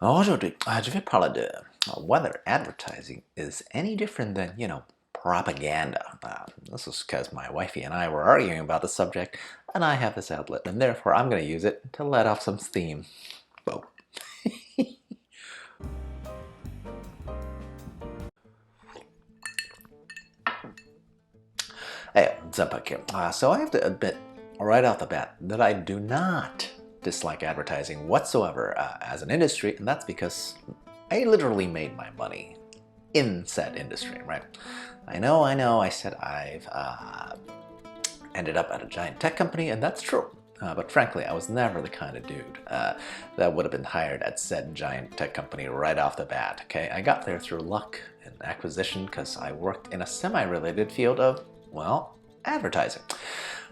Aujourd'hui, je vais parler de whether advertising is any different than, propaganda. This is because my wifey and I were arguing about the subject, and I have this outlet, and therefore I'm going to use it to let off some steam. Whoa. Hey, XenPuck here. So I have to admit right off the bat that I do not dislike advertising whatsoever as an industry, and that's because I literally made my money in said industry, right? I know, I said I've ended up at a giant tech company, and that's true. But frankly, I was never the kind of dude that would have been hired at said giant tech company right off the bat, okay? I got there through luck and acquisition because I worked in a semi-related field of, well, advertising.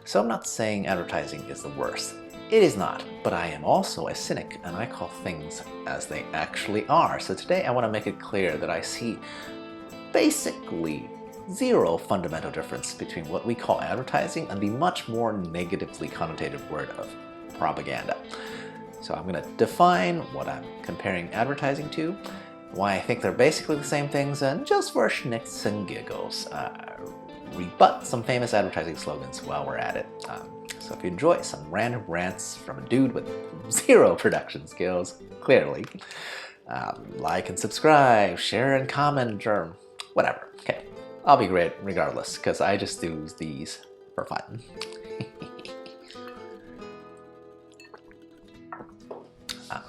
So I'm not saying advertising is the worst. It is not, but I am also a cynic, and I call things as they actually are. So today I want to make it clear that I see basically zero fundamental difference between what we call advertising and the much more negatively connotated word of propaganda. So I'm going to define what I'm comparing advertising to, why I think they're basically the same things, and just for schnizt and giggles, rebut some famous advertising slogans while we're at it. So if you enjoy some random rants from a dude with zero production skills, clearly, like and subscribe, share and comment, or whatever. Okay, I'll be great regardless, because I just do these for fun.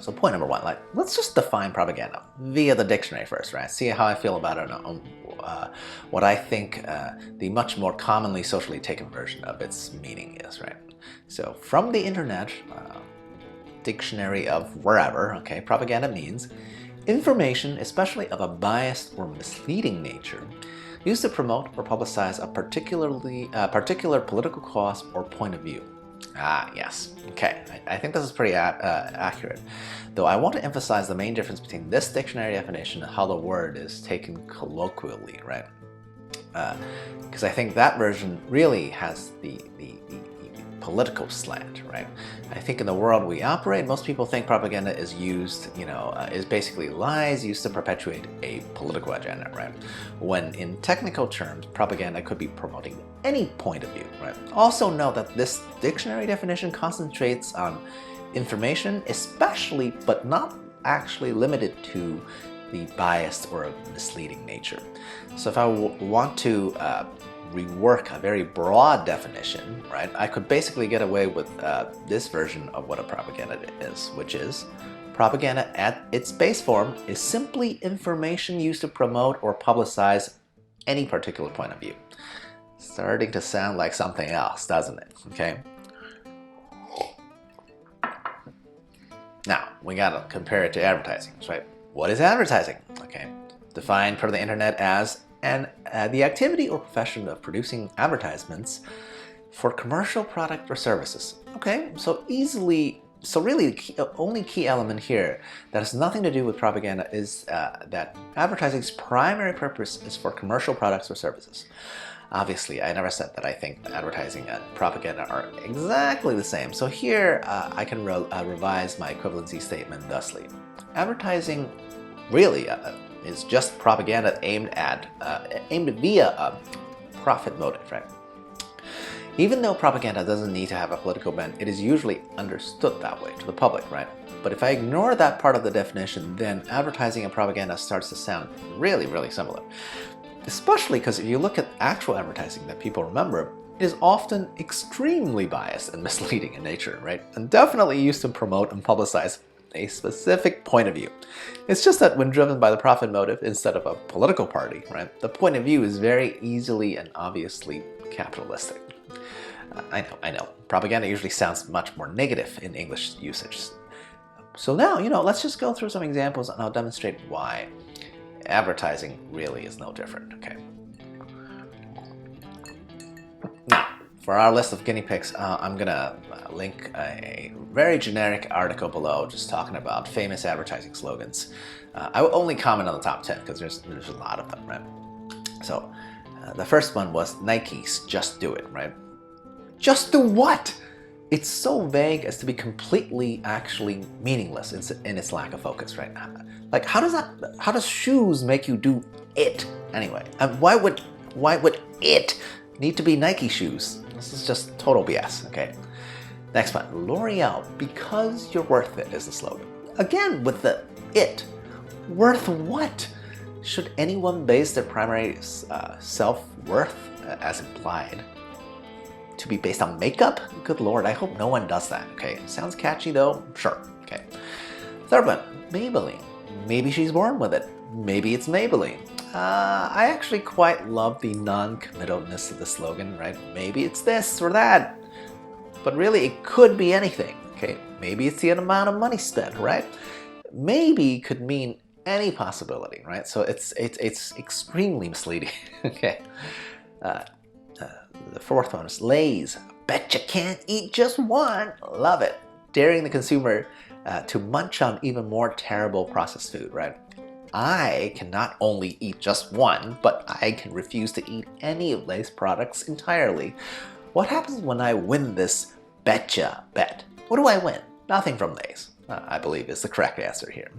So point number one, let's just define propaganda via the dictionary first, right? See how I feel about it, what I think the much more commonly socially taken version of its meaning is, right? So from the internet, dictionary of wherever, okay, propaganda means information, especially of a biased or misleading nature, used to promote or publicize a particular political cause or point of view. Yes. Okay, I think this is pretty accurate. Though I want to emphasize the main difference between this dictionary definition and how the word is taken colloquially, right? Because I think that version really has the political slant, right? I think in the world we operate, most people think propaganda is used, is basically lies used to perpetuate a political agenda, right? When in technical terms, propaganda could be promoting any point of view, right? Also note that this dictionary definition concentrates on information, especially, but not actually limited to the biased or misleading nature. So if I want to rework a very broad definition, right, I could basically get away with this version of what a propaganda is, which is propaganda at its base form is simply information used to promote or publicize any particular point of view. Starting to sound like something else, doesn't it? Okay. Now, we gotta compare it to advertising, right? What is advertising? Okay, defined per the internet as the activity or profession of producing advertisements for commercial product or services. Okay, so really the only key element here that has nothing to do with propaganda is that advertising's primary purpose is for commercial products or services. Obviously, I never said that I think advertising and propaganda are exactly the same. So here, I can revise my equivalency statement thusly. Advertising really is just propaganda aimed via a profit motive, right? Even though propaganda doesn't need to have a political bent, it is usually understood that way to the public, right? But if I ignore that part of the definition, then advertising and propaganda starts to sound really, really similar. Especially because if you look at actual advertising that people remember, it is often extremely biased and misleading in nature, right? And definitely used to promote and publicize a specific point of view. It's just that when driven by the profit motive instead of a political party, right, the point of view is very easily and obviously capitalistic. I know. Propaganda usually sounds much more negative in English usage. So now, let's just go through some examples and I'll demonstrate why advertising really is no different, okay? Now, for our list of guinea pigs, I'm gonna link a very generic article below just talking about famous advertising slogans. I will only comment on the top 10 because there's a lot of them, right? So the first one was Nike's Just Do It, right? Just do what? it's so vague as to be completely actually meaningless in its lack of focus, right? Like, how does shoes make you do it anyway? And why would it need to be Nike shoes? This is just total BS, okay? Next one, L'Oreal, because you're worth it is the slogan. Again, with the it. Worth what? Should anyone base their primary self-worth, as implied, to be based on makeup? Good lord, I hope no one does that, okay? Sounds catchy though? Sure, okay. Third one, Maybelline. Maybe she's born with it. Maybe it's Maybelline. I actually quite love the non-committalness of the slogan, right? Maybe it's this or that. But really, it could be anything, okay? Maybe it's the amount of money spent, right? Maybe could mean any possibility, right? So it's extremely misleading, okay? The fourth one is Lay's. Bet you can't eat just one. Love it. Daring the consumer to munch on even more terrible processed food, right? I can not only eat just one, but I can refuse to eat any of Lay's products entirely. What happens when I win this betcha bet? What do I win? Nothing from Lay's, I believe is the correct answer here.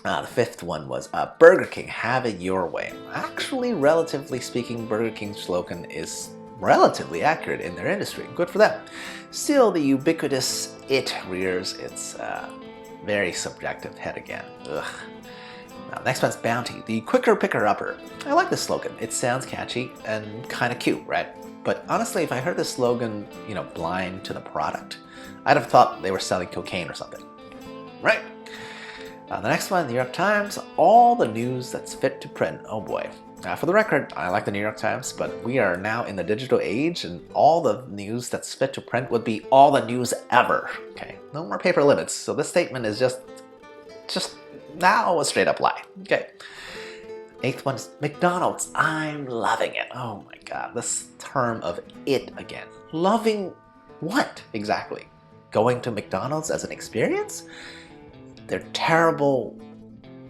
The fifth one was Burger King, have it your way. Actually, relatively speaking, Burger King's slogan is relatively accurate in their industry. Good for them. Still, the ubiquitous it rears its very subjective head again. Ugh. Now, next one's Bounty, the quicker picker upper. I like this slogan. It sounds catchy and kind of cute, right? But honestly, if I heard this slogan, blind to the product, I'd have thought they were selling cocaine or something, right? The next one, New York Times, all the news that's fit to print. Oh boy. For the record, I like the New York Times, but we are now in the digital age and all the news that's fit to print would be all the news ever. Okay, no more paper limits. So this statement is just now a straight up lie. Okay. Eighth one is McDonald's. I'm loving it. Oh my god, this term of it again. Loving what exactly? Going to McDonald's as an experience? Their terrible,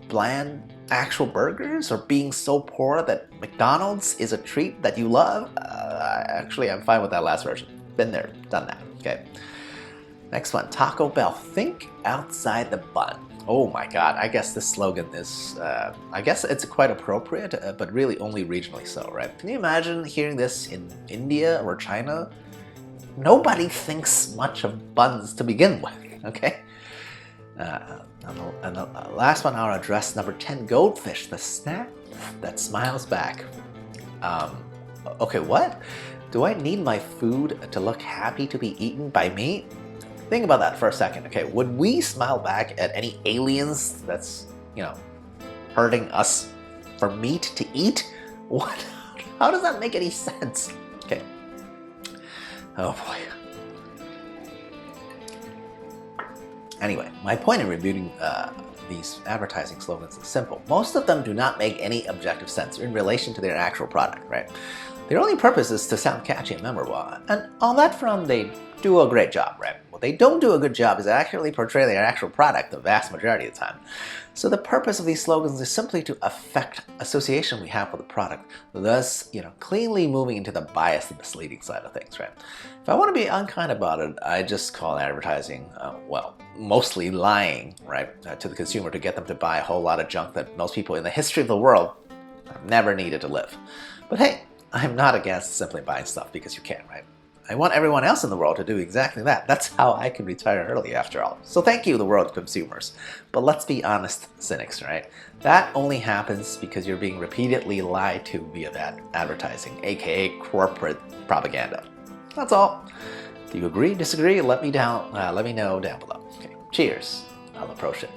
bland, actual burgers, or being so poor that McDonald's is a treat that you love? Actually, I'm fine with that last version. Been there, done that. Okay. Next one, Taco Bell. Think outside the bun. Oh my god, I guess this slogan is, I guess it's quite appropriate, but really only regionally so, right? Can you imagine hearing this in India or China? Nobody thinks much of buns to begin with, okay? And the last one, I'll address number 10, Goldfish, the snack that smiles back. Okay, what? Do I need my food to look happy to be eaten by me? Think about that for a second, okay? Would we smile back at any aliens that's, hurting us for meat to eat? What? How does that make any sense? Okay. Oh boy. Anyway, my point in reviewing these advertising slogans is simple. Most of them do not make any objective sense in relation to their actual product, right? Their only purpose is to sound catchy and memorable, and on that front, they do a great job, right? What they don't do a good job is accurately portray their actual product the vast majority of the time. So the purpose of these slogans is simply to affect association we have with the product, thus, cleanly moving into the biased and misleading side of things, right? If I want to be unkind about it, I just call advertising, mostly lying, right, to the consumer to get them to buy a whole lot of junk that most people in the history of the world have never needed to live. But hey, I'm not against simply buying stuff because you can, right? I want everyone else in the world to do exactly that. That's how I can retire early, after all. So thank you, the world of consumers. But let's be honest cynics, right? That only happens because you're being repeatedly lied to via that advertising, aka corporate propaganda. That's all. Do you agree, disagree? Let me know down below. Okay. Cheers. I'll approach it.